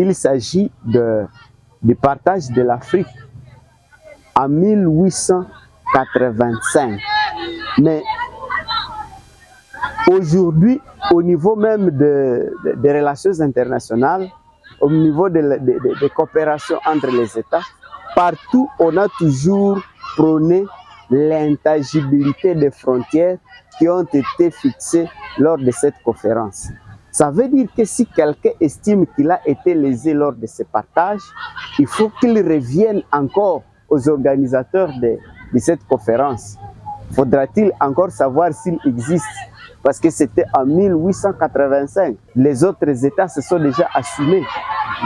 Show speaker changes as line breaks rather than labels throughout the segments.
il s'agit du partage de l'Afrique en 1885. Mais aujourd'hui, au niveau même des relations internationales, au niveau des coopérations entre les États, partout on a toujours prôné l'intangibilité des frontières qui ont été fixées lors de cette conférence. Ça veut dire que si quelqu'un estime qu'il a été lésé lors de ce partage, il faut qu'il revienne encore aux organisateurs de cette conférence. Faudra-t-il encore savoir s'il existe? Parce que c'était en 1885. Les autres États se sont déjà assumés.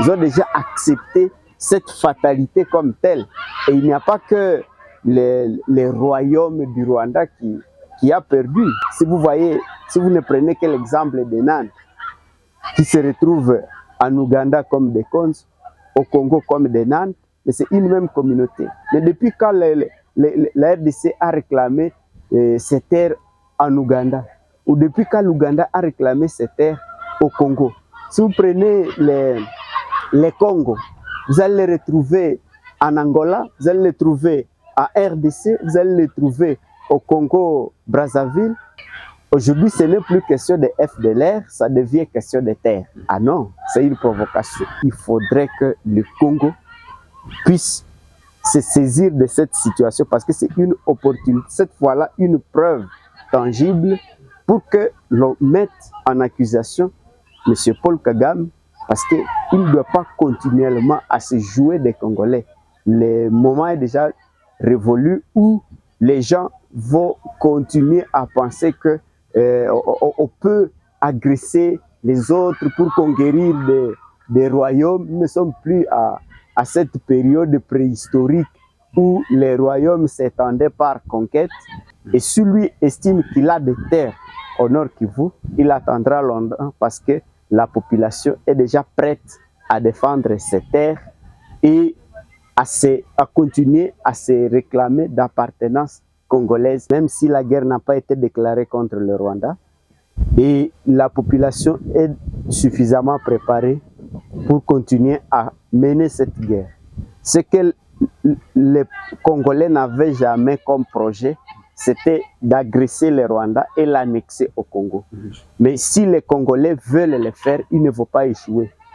Ils ont déjà accepté cette fatalité comme telle. Et il n'y a pas que les royaumes du Rwanda qui a perdu. Si vous voyez, si vous ne prenez que l'exemple des Nan, qui se retrouvent en Ouganda comme des Kons, au Congo comme des Nan, mais c'est une même communauté. Mais depuis quand la RDC a réclamé ces terres en Ouganda, ou depuis quand l'Ouganda a réclamé ces terres au Congo, si vous prenez les Congos, vous allez les retrouver en Angola, vous allez les trouver en RDC, vous allez les trouver au Congo-Brazzaville. Aujourd'hui, ce n'est plus question de FDLR, ça devient question de terre. Ah non, c'est une provocation. Il faudrait que le Congo puisse se saisir de cette situation parce que c'est une opportunité, cette fois-là, une preuve tangible pour que l'on mette en accusation M. Paul Kagame parce qu'il ne doit pas continuellement à se jouer des Congolais. Le moment est déjà révolu où les gens vont continuer à penser que on peut agresser les autres pour conquérir des royaumes. Nous ne sommes plus à cette période préhistorique où les royaumes s'étendaient par conquête. Et celui estime qu'il a des terres au Nord Kivu, il attendra longtemps parce que la population est déjà prête à défendre ses terres et à continuer à se réclamer d'appartenance congolaise, même si la guerre n'a pas été déclarée contre le Rwanda. Et la population est suffisamment préparée pour continuer à mener cette guerre. Ce que les Congolais n'avaient jamais comme projet, c'était d'agresser le Rwanda et l'annexer au Congo. Mais si les Congolais veulent le faire, ils ne vont pas échouer.